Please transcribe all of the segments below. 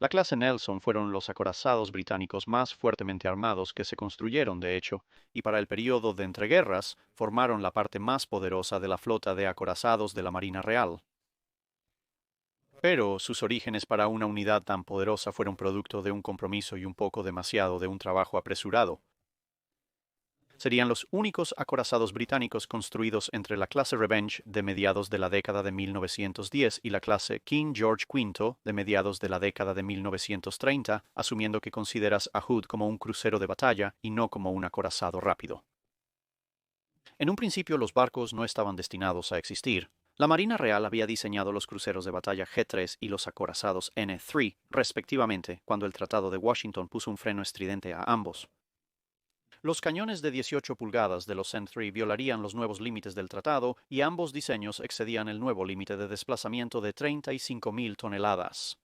La clase Nelson fueron los acorazados británicos más fuertemente armados que se construyeron, de hecho, y para el período de entreguerras formaron la parte más poderosa de la flota de acorazados de la Marina Real. Pero sus orígenes para una unidad tan poderosa fueron producto de un compromiso y un poco demasiado de un trabajo apresurado. Serían los únicos acorazados británicos construidos entre la clase Revenge de mediados de la década de 1910 y la clase King George V de mediados de la década de 1930, asumiendo que consideras a Hood como un crucero de batalla y no como un acorazado rápido. En un principio los barcos no estaban destinados a existir. La Marina Real había diseñado los cruceros de batalla G3 y los acorazados N3, respectivamente, cuando el Tratado de Washington puso un freno estridente a ambos. Los cañones de 18 pulgadas de los N3 violarían los nuevos límites del tratado y ambos diseños excedían el nuevo límite de desplazamiento de 35.000 toneladas.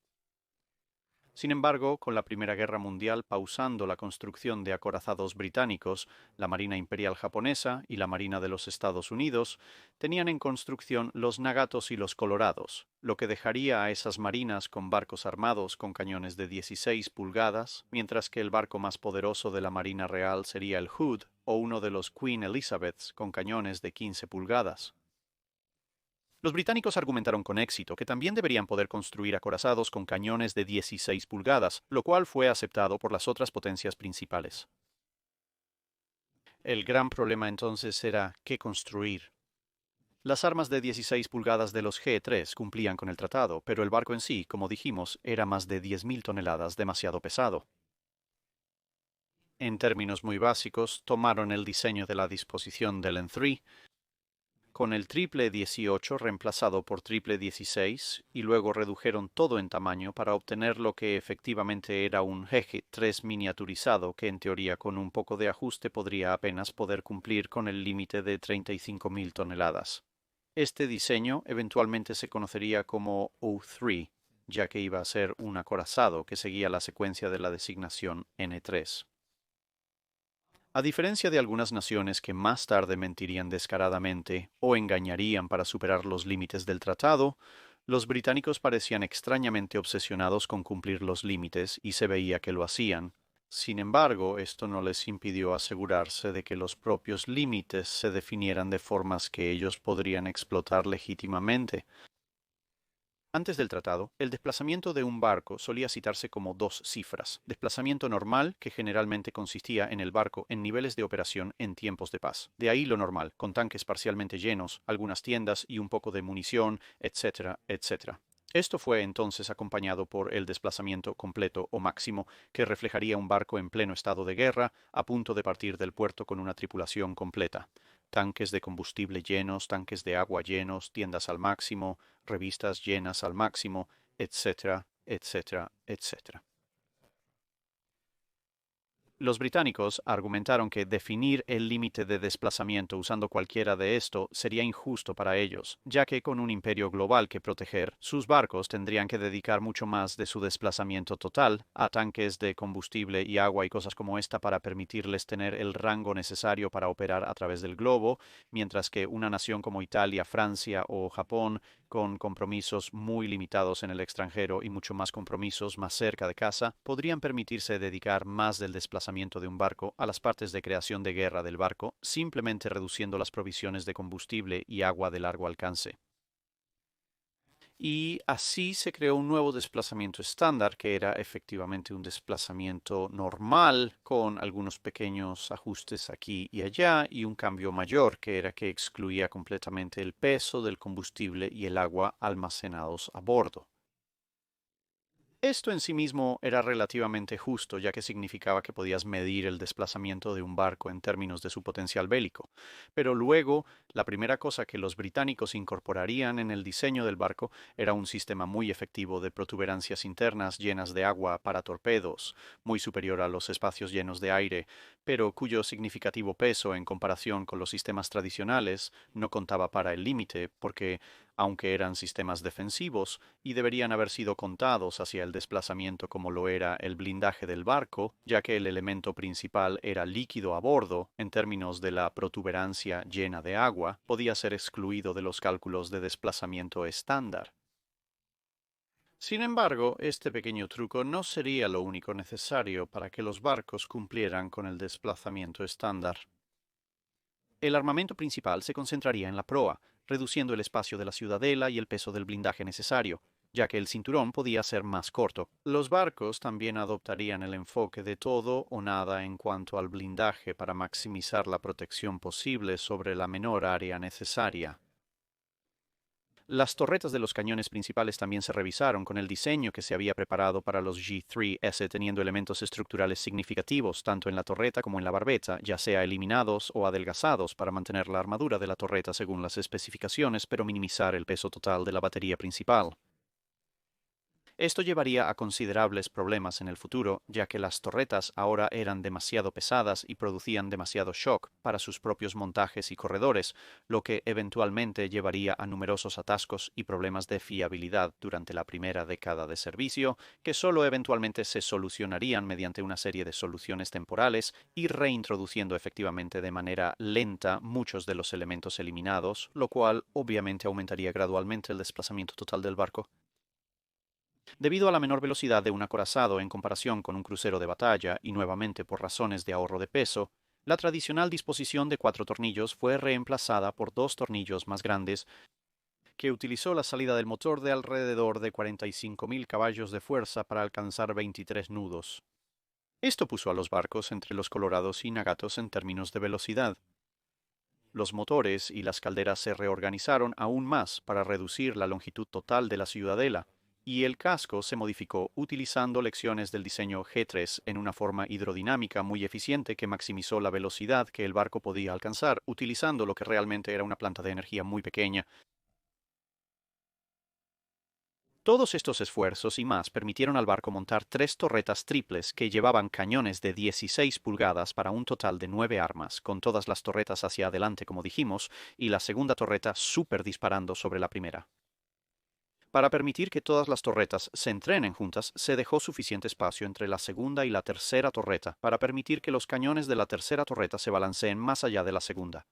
Sin embargo, con la Primera Guerra Mundial pausando la construcción de acorazados británicos, la Marina Imperial japonesa y la Marina de los Estados Unidos tenían en construcción los Nagatos y los Colorados, lo que dejaría a esas marinas con barcos armados con cañones de 16 pulgadas, mientras que el barco más poderoso de la Marina Real sería el Hood o uno de los Queen Elizabeths con cañones de 15 pulgadas. Los británicos argumentaron con éxito que también deberían poder construir acorazados con cañones de 16 pulgadas, lo cual fue aceptado por las otras potencias principales. El gran problema entonces era qué construir. Las armas de 16 pulgadas de los G3 cumplían con el tratado, pero el barco en sí, como dijimos, era más de 10.000 toneladas demasiado pesado. En términos muy básicos, tomaron el diseño de la disposición del N3, con el triple 18 reemplazado por triple 16 y luego redujeron todo en tamaño para obtener lo que efectivamente era un eje 3 miniaturizado que en teoría con un poco de ajuste podría apenas poder cumplir con el límite de 35.000 toneladas. Este diseño eventualmente se conocería como O3, ya que iba a ser un acorazado que seguía la secuencia de la designación N3. A diferencia de algunas naciones que más tarde mentirían descaradamente o engañarían para superar los límites del tratado, los británicos parecían extrañamente obsesionados con cumplir los límites y se veía que lo hacían. Sin embargo, esto no les impidió asegurarse de que los propios límites se definieran de formas que ellos podrían explotar legítimamente. Antes del tratado, el desplazamiento de un barco solía citarse como dos cifras: desplazamiento normal, que generalmente consistía en el barco en niveles de operación en tiempos de paz. De ahí lo normal, con tanques parcialmente llenos, algunas tiendas y un poco de munición, etcétera, etcétera. Esto fue entonces acompañado por el desplazamiento completo o máximo, que reflejaría un barco en pleno estado de guerra, a punto de partir del puerto con una tripulación completa. Tanques de combustible llenos, tanques de agua llenos, tiendas al máximo, revistas llenas al máximo, etcétera, etcétera, etcétera. Los británicos argumentaron que definir el límite de desplazamiento usando cualquiera de esto sería injusto para ellos, ya que con un imperio global que proteger, sus barcos tendrían que dedicar mucho más de su desplazamiento total a tanques de combustible y agua y cosas como esta para permitirles tener el rango necesario para operar a través del globo, mientras que una nación como Italia, Francia o Japón, con compromisos muy limitados en el extranjero y mucho más compromisos más cerca de casa, podrían permitirse dedicar más del desplazamiento de un barco a las partes de creación de guerra del barco, simplemente reduciendo las provisiones de combustible y agua de largo alcance. Y así se creó un nuevo desplazamiento estándar, que era efectivamente un desplazamiento normal, con algunos pequeños ajustes aquí y allá, y un cambio mayor, que era que excluía completamente el peso del combustible y el agua almacenados a bordo. Esto en sí mismo era relativamente justo, ya que significaba que podías medir el desplazamiento de un barco en términos de su potencial bélico. Pero luego, la primera cosa que los británicos incorporarían en el diseño del barco era un sistema muy efectivo de protuberancias internas llenas de agua para torpedos, muy superior a los espacios llenos de aire, pero cuyo significativo peso en comparación con los sistemas tradicionales no contaba para el límite, porque, aunque eran sistemas defensivos, y deberían haber sido contados hacia el desplazamiento como lo era el blindaje del barco, ya que el elemento principal era líquido a bordo, en términos de la protuberancia llena de agua, podía ser excluido de los cálculos de desplazamiento estándar. Sin embargo, este pequeño truco no sería lo único necesario para que los barcos cumplieran con el desplazamiento estándar. El armamento principal se concentraría en la proa, reduciendo el espacio de la ciudadela y el peso del blindaje necesario, ya que el cinturón podía ser más corto. Los barcos también adoptarían el enfoque de todo o nada en cuanto al blindaje para maximizar la protección posible sobre la menor área necesaria. Las torretas de los cañones principales también se revisaron con el diseño que se había preparado para los G3S, teniendo elementos estructurales significativos tanto en la torreta como en la barbeta, ya sea eliminados o adelgazados para mantener la armadura de la torreta según las especificaciones, pero minimizar el peso total de la batería principal. Esto llevaría a considerables problemas en el futuro, ya que las torretas ahora eran demasiado pesadas y producían demasiado shock para sus propios montajes y corredores, lo que eventualmente llevaría a numerosos atascos y problemas de fiabilidad durante la primera década de servicio, que solo eventualmente se solucionarían mediante una serie de soluciones temporales y reintroduciendo efectivamente de manera lenta muchos de los elementos eliminados, lo cual obviamente aumentaría gradualmente el desplazamiento total del barco. Debido a la menor velocidad de un acorazado en comparación con un crucero de batalla, y nuevamente por razones de ahorro de peso, la tradicional disposición de 4 tornillos fue reemplazada por 2 tornillos más grandes, que utilizó la salida del motor de alrededor de 45.000 caballos de fuerza para alcanzar 23 nudos. Esto puso a los barcos entre los colorados y nagatos en términos de velocidad. Los motores y las calderas se reorganizaron aún más para reducir la longitud total de la ciudadela, y el casco se modificó utilizando lecciones del diseño G3 en una forma hidrodinámica muy eficiente que maximizó la velocidad que el barco podía alcanzar, utilizando lo que realmente era una planta de energía muy pequeña. Todos estos esfuerzos y más permitieron al barco montar 3 torretas triples que llevaban cañones de 16 pulgadas para un total de 9 armas, con todas las torretas hacia adelante como dijimos, y la segunda torreta súper disparando sobre la primera. Para permitir que todas las torretas se entrenen juntas, se dejó suficiente espacio entre la segunda y la tercera torreta para permitir que los cañones de la tercera torreta se balanceen más allá de la segunda.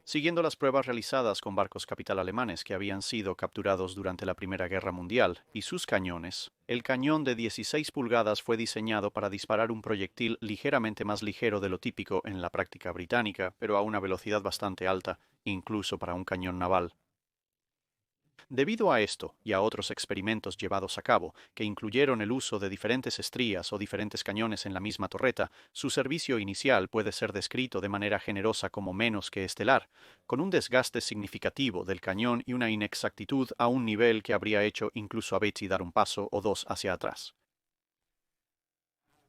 Siguiendo las pruebas realizadas con barcos capital alemanes que habían sido capturados durante la Primera Guerra Mundial y sus cañones, el cañón de 16 pulgadas fue diseñado para disparar un proyectil ligeramente más ligero de lo típico en la práctica británica, pero a una velocidad bastante alta, incluso para un cañón naval. Debido a esto y a otros experimentos llevados a cabo, que incluyeron el uso de diferentes estrías o diferentes cañones en la misma torreta, su servicio inicial puede ser descrito de manera generosa como menos que estelar, con un desgaste significativo del cañón y una inexactitud a un nivel que habría hecho incluso a Beatty dar un paso o dos hacia atrás.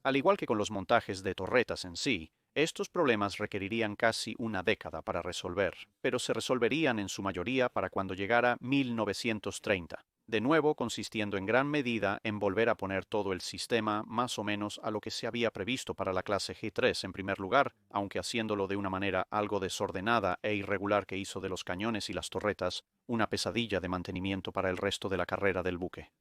Al igual que con los montajes de torretas en sí, estos problemas requerirían casi una década para resolver, pero se resolverían en su mayoría para cuando llegara 1930, de nuevo consistiendo en gran medida en volver a poner todo el sistema más o menos a lo que se había previsto para la clase G3 en primer lugar, aunque haciéndolo de una manera algo desordenada e irregular que hizo de los cañones y las torretas una pesadilla de mantenimiento para el resto de la carrera del buque.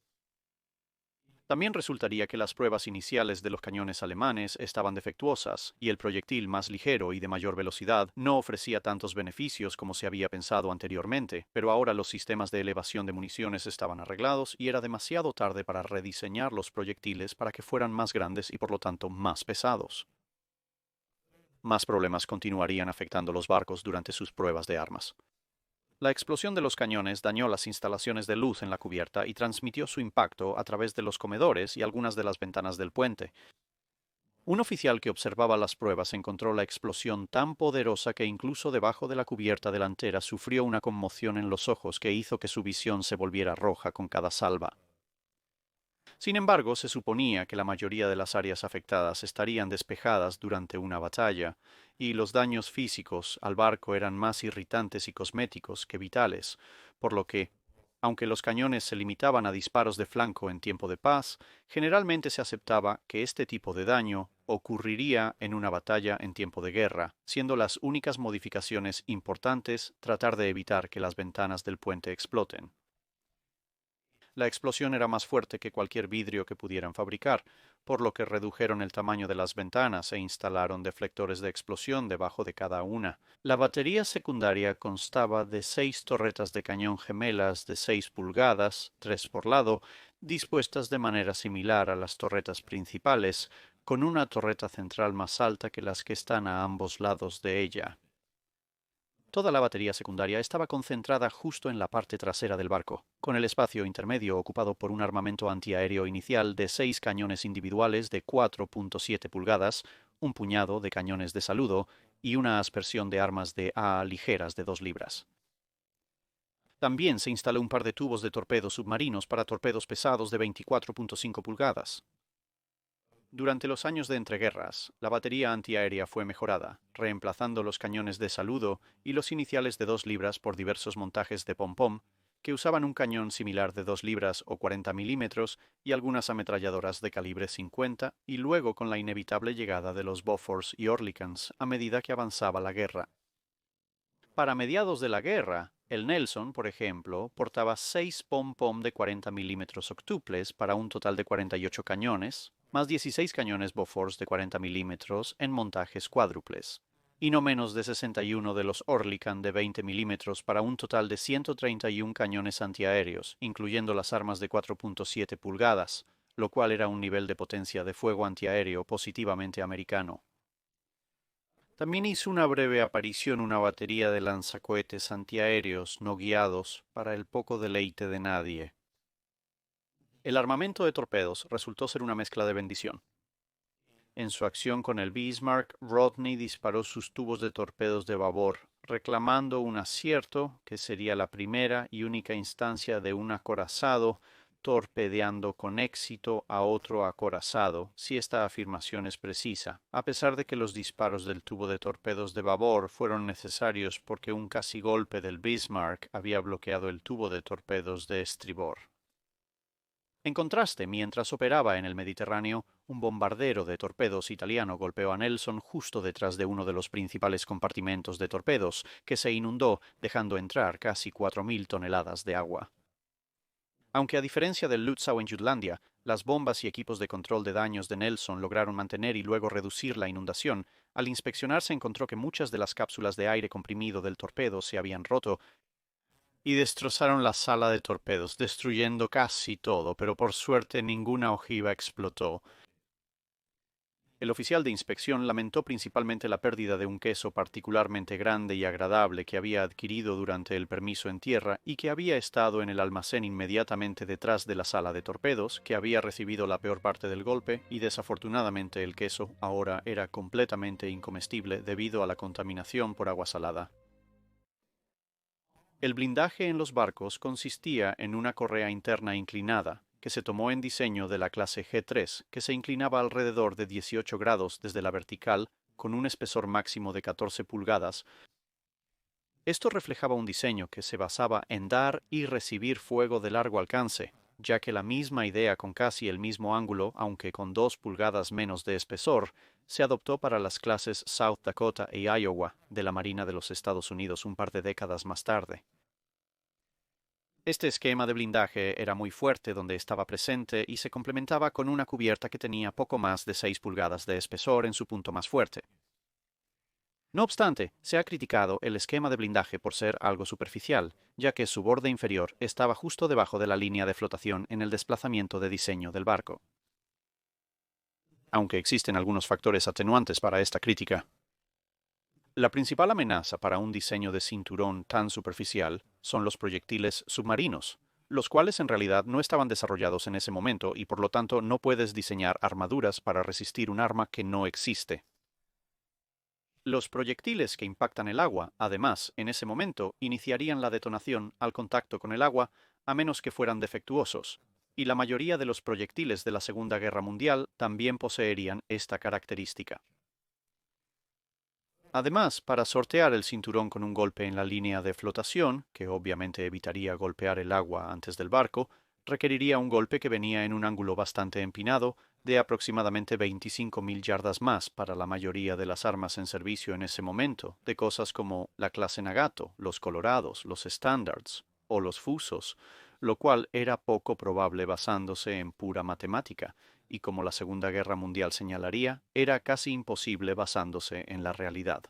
También resultaría que las pruebas iniciales de los cañones alemanes estaban defectuosas, y el proyectil más ligero y de mayor velocidad no ofrecía tantos beneficios como se había pensado anteriormente, pero ahora los sistemas de elevación de municiones estaban arreglados y era demasiado tarde para rediseñar los proyectiles para que fueran más grandes y por lo tanto más pesados. Más problemas continuarían afectando los barcos durante sus pruebas de armas. La explosión de los cañones dañó las instalaciones de luz en la cubierta y transmitió su impacto a través de los comedores y algunas de las ventanas del puente. Un oficial que observaba las pruebas encontró la explosión tan poderosa que incluso debajo de la cubierta delantera sufrió una conmoción en los ojos que hizo que su visión se volviera roja con cada salva. Sin embargo, se suponía que la mayoría de las áreas afectadas estarían despejadas durante una batalla, y los daños físicos al barco eran más irritantes y cosméticos que vitales, por lo que, aunque los cañones se limitaban a disparos de flanco en tiempo de paz, generalmente se aceptaba que este tipo de daño ocurriría en una batalla en tiempo de guerra, siendo las únicas modificaciones importantes tratar de evitar que las ventanas del puente exploten. La explosión era más fuerte que cualquier vidrio que pudieran fabricar, por lo que redujeron el tamaño de las ventanas e instalaron deflectores de explosión debajo de cada una. La batería secundaria constaba de 6 torretas de cañón gemelas de 6 pulgadas, 3 por lado, dispuestas de manera similar a las torretas principales, con una torreta central más alta que las que están a ambos lados de ella. Toda la batería secundaria estaba concentrada justo en la parte trasera del barco, con el espacio intermedio ocupado por un armamento antiaéreo inicial de 6 cañones individuales de 4.7 pulgadas, un puñado de cañones de saludo y una aspersión de armas de AA ligeras de 2 libras. También se instaló un par de tubos de torpedos submarinos para torpedos pesados de 24.5 pulgadas. Durante los años de entreguerras, la batería antiaérea fue mejorada, reemplazando los cañones de saludo y los iniciales de 2 libras por diversos montajes de pom-pom, que usaban un cañón similar de 2 libras o 40 milímetros y algunas ametralladoras de calibre 50, y luego con la inevitable llegada de los Bofors y Oerlikons a medida que avanzaba la guerra. Para mediados de la guerra, el Nelson, por ejemplo, portaba 6 pom-pom de 40 milímetros octuples para un total de 48 cañones, más 16 cañones Bofors de 40 milímetros en montajes cuádruples, y no menos de 61 de los Oerlikon de 20 milímetros para un total de 131 cañones antiaéreos, incluyendo las armas de 4.7 pulgadas, lo cual era un nivel de potencia de fuego antiaéreo positivamente americano. También hizo una breve aparición una batería de lanzacohetes antiaéreos no guiados para el poco deleite de nadie. El armamento de torpedos resultó ser una mezcla de bendición. En su acción con el Bismarck, Rodney disparó sus tubos de torpedos de babor, reclamando un acierto que sería la primera y única instancia de un acorazado torpedeando con éxito a otro acorazado, si esta afirmación es precisa, a pesar de que los disparos del tubo de torpedos de babor fueron necesarios porque un casi golpe del Bismarck había bloqueado el tubo de torpedos de estribor. En contraste, mientras operaba en el Mediterráneo, un bombardero de torpedos italiano golpeó a Nelson justo detrás de uno de los principales compartimentos de torpedos, que se inundó, dejando entrar casi 4.000 toneladas de agua. Aunque a diferencia del Lutzow en Jutlandia, las bombas y equipos de control de daños de Nelson lograron mantener y luego reducir la inundación, al inspeccionar se encontró que muchas de las cápsulas de aire comprimido del torpedo se habían roto y destrozaron la sala de torpedos, destruyendo casi todo, pero por suerte ninguna ojiva explotó. El oficial de inspección lamentó principalmente la pérdida de un queso particularmente grande y agradable que había adquirido durante el permiso en tierra y que había estado en el almacén inmediatamente detrás de la sala de torpedos, que había recibido la peor parte del golpe, y desafortunadamente el queso ahora era completamente incomestible debido a la contaminación por agua salada. El blindaje en los barcos consistía en una correa interna inclinada, que se tomó en diseño de la clase G3, que se inclinaba alrededor de 18 grados desde la vertical, con un espesor máximo de 14 pulgadas. Esto reflejaba un diseño que se basaba en dar y recibir fuego de largo alcance, ya que la misma idea con casi el mismo ángulo, aunque con 2 pulgadas menos de espesor, se adoptó para las clases South Dakota y Iowa de la Marina de los Estados Unidos un par de décadas más tarde. Este esquema de blindaje era muy fuerte donde estaba presente y se complementaba con una cubierta que tenía poco más de 6 pulgadas de espesor en su punto más fuerte. No obstante, se ha criticado el esquema de blindaje por ser algo superficial, ya que su borde inferior estaba justo debajo de la línea de flotación en el desplazamiento de diseño del barco. Aunque existen algunos factores atenuantes para esta crítica. La principal amenaza para un diseño de cinturón tan superficial son los proyectiles submarinos, los cuales en realidad no estaban desarrollados en ese momento y por lo tanto no puedes diseñar armaduras para resistir un arma que no existe. Los proyectiles que impactan el agua, además, en ese momento, iniciarían la detonación al contacto con el agua a menos que fueran defectuosos, y la mayoría de los proyectiles de la Segunda Guerra Mundial también poseerían esta característica. Además, para sortear el cinturón con un golpe en la línea de flotación, que obviamente evitaría golpear el agua antes del barco, requeriría un golpe que venía en un ángulo bastante empinado, de aproximadamente 25.000 yardas más para la mayoría de las armas en servicio en ese momento, de cosas como la clase Nagato, los Colorados, los Standards o los Fusos, lo cual era poco probable basándose en pura matemática, y como la Segunda Guerra Mundial señalaría, era casi imposible basándose en la realidad.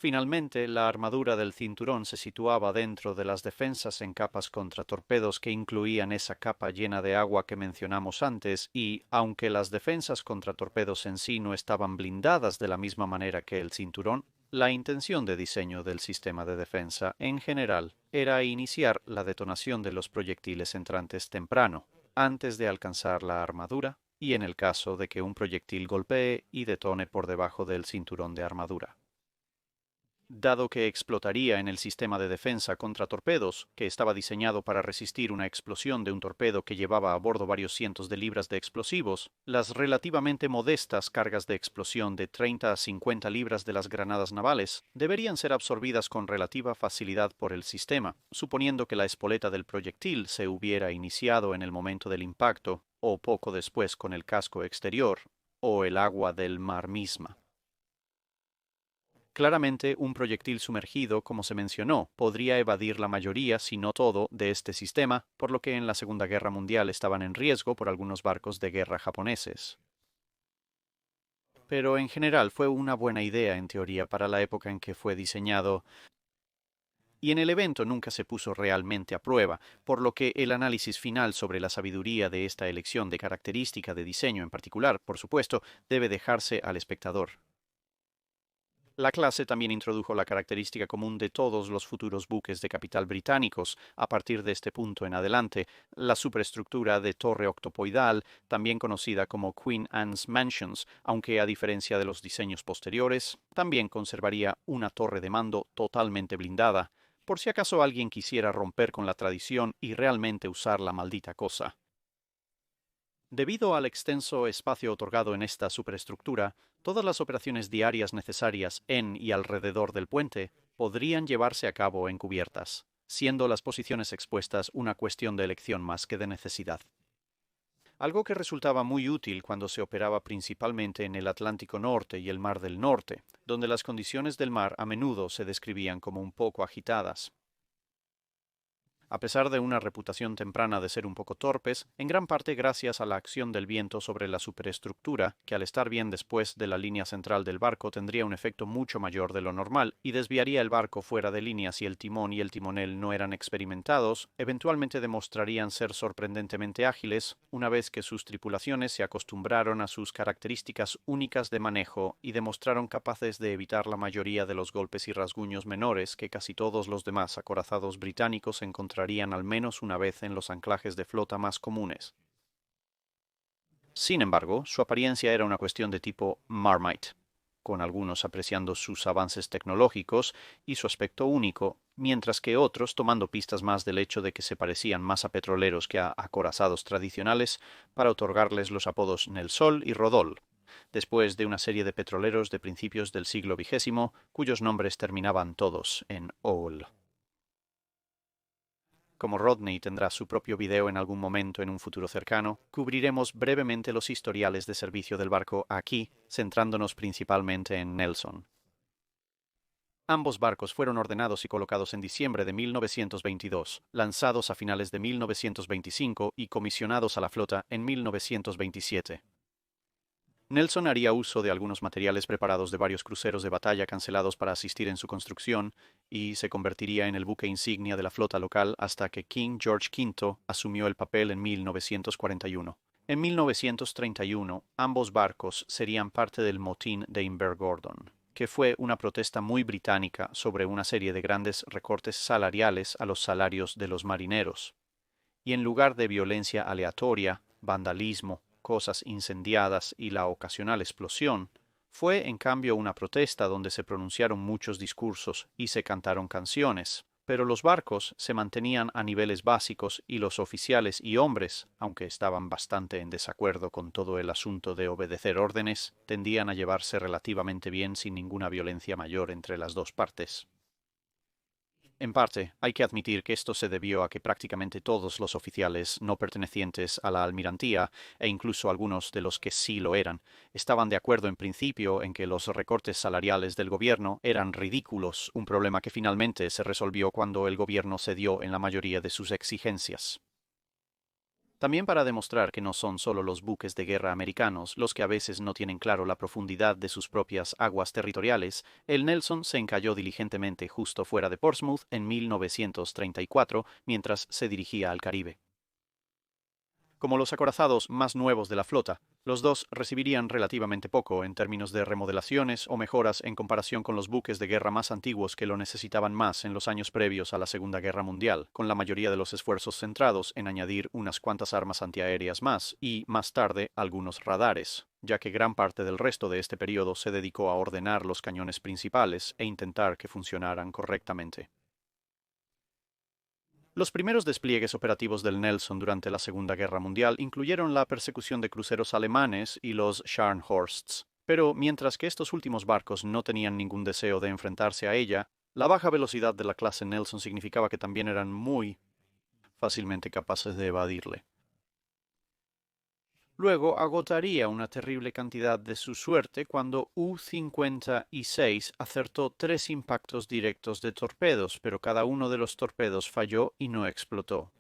Finalmente, la armadura del cinturón se situaba dentro de las defensas en capas contra torpedos que incluían esa capa llena de agua que mencionamos antes y, aunque las defensas contra torpedos en sí no estaban blindadas de la misma manera que el cinturón, la intención de diseño del sistema de defensa en general era iniciar la detonación de los proyectiles entrantes temprano, antes de alcanzar la armadura, y en el caso de que un proyectil golpee y detone por debajo del cinturón de armadura. Dado que explotaría en el sistema de defensa contra torpedos, que estaba diseñado para resistir una explosión de un torpedo que llevaba a bordo varios cientos de libras de explosivos, las relativamente modestas cargas de explosión de 30 a 50 libras de las granadas navales deberían ser absorbidas con relativa facilidad por el sistema, suponiendo que la espoleta del proyectil se hubiera iniciado en el momento del impacto, o poco después con el casco exterior, o el agua del mar misma. Claramente, un proyectil sumergido, como se mencionó, podría evadir la mayoría, si no todo, de este sistema, por lo que en la Segunda Guerra Mundial estaban en riesgo por algunos barcos de guerra japoneses. Pero en general fue una buena idea en teoría para la época en que fue diseñado, y en el evento nunca se puso realmente a prueba, por lo que el análisis final sobre la sabiduría de esta elección de característica de diseño en particular, por supuesto, debe dejarse al espectador. La clase también introdujo la característica común de todos los futuros buques de capital británicos a partir de este punto en adelante, la superestructura de torre octopoidal, también conocida como Queen Anne's Mansions, aunque a diferencia de los diseños posteriores, también conservaría una torre de mando totalmente blindada, por si acaso alguien quisiera romper con la tradición y realmente usar la maldita cosa. Debido al extenso espacio otorgado en esta superestructura, todas las operaciones diarias necesarias en y alrededor del puente podrían llevarse a cabo encubiertas, siendo las posiciones expuestas una cuestión de elección más que de necesidad. Algo que resultaba muy útil cuando se operaba principalmente en el Atlántico Norte y el Mar del Norte, donde las condiciones del mar a menudo se describían como un poco agitadas. A pesar de una reputación temprana de ser un poco torpes, en gran parte gracias a la acción del viento sobre la superestructura, que al estar bien después de la línea central del barco tendría un efecto mucho mayor de lo normal y desviaría el barco fuera de línea si el timón y el timonel no eran experimentados, eventualmente demostrarían ser sorprendentemente ágiles una vez que sus tripulaciones se acostumbraron a sus características únicas de manejo y demostraron capaces de evitar la mayoría de los golpes y rasguños menores que casi todos los demás acorazados británicos encontrarían al menos una vez en los anclajes de flota más comunes. Sin embargo, su apariencia era una cuestión de tipo Marmite, con algunos apreciando sus avances tecnológicos y su aspecto único, mientras que otros tomando pistas más del hecho de que se parecían más a petroleros que a acorazados tradicionales para otorgarles los apodos Nel Sol y Rodol, después de una serie de petroleros de principios del siglo XX, cuyos nombres terminaban todos en ol. Como Rodney tendrá su propio video en algún momento en un futuro cercano, cubriremos brevemente los historiales de servicio del barco aquí, centrándonos principalmente en Nelson. Ambos barcos fueron ordenados y colocados en diciembre de 1922, lanzados a finales de 1925 y comisionados a la flota en 1927. Nelson haría uso de algunos materiales preparados de varios cruceros de batalla cancelados para asistir en su construcción y se convertiría en el buque insignia de la flota local hasta que King George V asumió el papel en 1941. En 1931, ambos barcos serían parte del motín de Invergordon, que fue una protesta muy británica sobre una serie de grandes recortes salariales a los salarios de los marineros. Y en lugar de violencia aleatoria, vandalismo, cosas incendiadas y la ocasional explosión, fue en cambio una protesta donde se pronunciaron muchos discursos y se cantaron canciones, pero los barcos se mantenían a niveles básicos y los oficiales y hombres, aunque estaban bastante en desacuerdo con todo el asunto de obedecer órdenes, tendían a llevarse relativamente bien sin ninguna violencia mayor entre las dos partes. En parte, hay que admitir que esto se debió a que prácticamente todos los oficiales no pertenecientes a la almirantía, e incluso algunos de los que sí lo eran, estaban de acuerdo en principio en que los recortes salariales del gobierno eran ridículos, un problema que finalmente se resolvió cuando el gobierno cedió en la mayoría de sus exigencias. También para demostrar que no son solo los buques de guerra americanos los que a veces no tienen claro la profundidad de sus propias aguas territoriales, el Nelson se encalló diligentemente justo fuera de Portsmouth en 1934 mientras se dirigía al Caribe. Como los acorazados más nuevos de la flota, los dos recibirían relativamente poco en términos de remodelaciones o mejoras en comparación con los buques de guerra más antiguos que lo necesitaban más en los años previos a la Segunda Guerra Mundial, con la mayoría de los esfuerzos centrados en añadir unas cuantas armas antiaéreas más y, más tarde, algunos radares, ya que gran parte del resto de este periodo se dedicó a ordenar los cañones principales e intentar que funcionaran correctamente. Los primeros despliegues operativos del Nelson durante la Segunda Guerra Mundial incluyeron la persecución de cruceros alemanes y los Scharnhorsts, pero mientras que estos últimos barcos no tenían ningún deseo de enfrentarse a ella, la baja velocidad de la clase Nelson significaba que también eran muy fácilmente capaces de evadirle. Luego agotaría una terrible cantidad de su suerte cuando U-56 acertó 3 impactos directos de torpedos, pero cada uno de los torpedos falló y no explotó.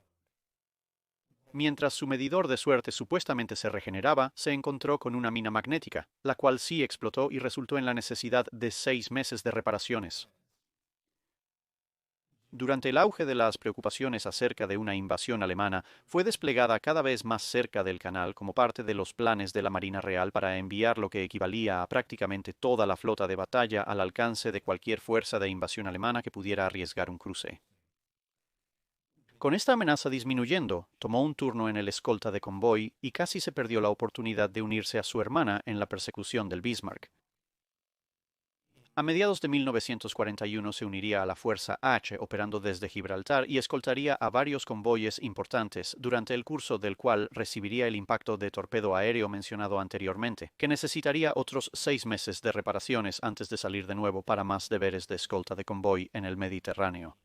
Mientras su medidor de suerte supuestamente se regeneraba, se encontró con una mina magnética, la cual sí explotó y resultó en la necesidad de 6 meses de reparaciones. Durante el auge de las preocupaciones acerca de una invasión alemana, fue desplegada cada vez más cerca del canal como parte de los planes de la Marina Real para enviar lo que equivalía a prácticamente toda la flota de batalla al alcance de cualquier fuerza de invasión alemana que pudiera arriesgar un cruce. Con esta amenaza disminuyendo, tomó un turno en el escolta de convoy y casi se perdió la oportunidad de unirse a su hermana en la persecución del Bismarck. A mediados de 1941 se uniría a la Fuerza H operando desde Gibraltar y escoltaría a varios convoyes importantes, durante el curso del cual recibiría el impacto de torpedo aéreo mencionado anteriormente, que necesitaría otros 6 meses de reparaciones antes de salir de nuevo para más deberes de escolta de convoy en el Mediterráneo.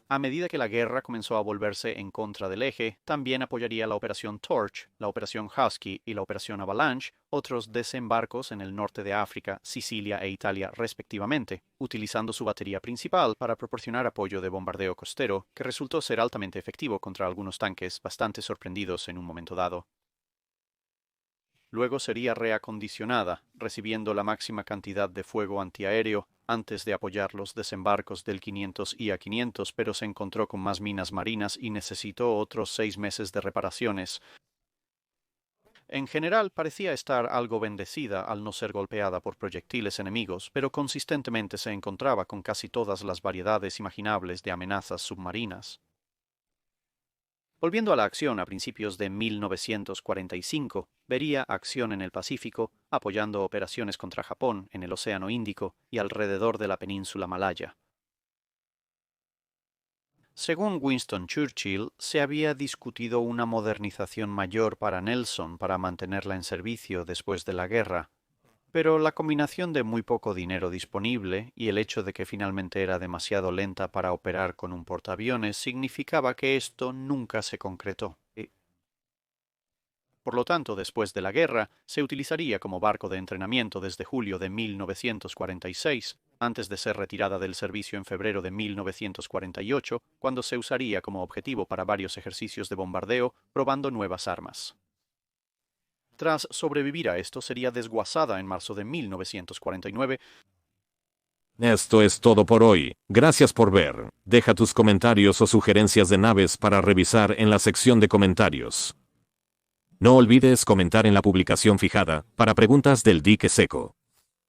A medida que la guerra comenzó a volverse en contra del eje, también apoyaría la Operación Torch, la Operación Husky y la Operación Avalanche, otros desembarcos en el norte de África, Sicilia e Italia respectivamente, utilizando su batería principal para proporcionar apoyo de bombardeo costero, que resultó ser altamente efectivo contra algunos tanques bastante sorprendidos en un momento dado. Luego sería reacondicionada, recibiendo la máxima cantidad de fuego antiaéreo antes de apoyar los desembarcos del 500 y A-500, pero se encontró con más minas marinas y necesitó otros 6 meses de reparaciones. En general parecía estar algo bendecida al no ser golpeada por proyectiles enemigos, pero consistentemente se encontraba con casi todas las variedades imaginables de amenazas submarinas. Volviendo a la acción a principios de 1945, vería acción en el Pacífico, apoyando operaciones contra Japón en el Océano Índico y alrededor de la península malaya. Según Winston Churchill, se había discutido una modernización mayor para Nelson para mantenerla en servicio después de la guerra, pero la combinación de muy poco dinero disponible y el hecho de que finalmente era demasiado lenta para operar con un portaaviones significaba que esto nunca se concretó. Por lo tanto, después de la guerra, se utilizaría como barco de entrenamiento desde julio de 1946, antes de ser retirada del servicio en febrero de 1948, cuando se usaría como objetivo para varios ejercicios de bombardeo, probando nuevas armas. Tras sobrevivir a esto, sería desguazada en marzo de 1949. Esto es todo por hoy. Gracias por ver. Deja tus comentarios o sugerencias de naves para revisar en la sección de comentarios. No olvides comentar en la publicación fijada para preguntas del dique seco.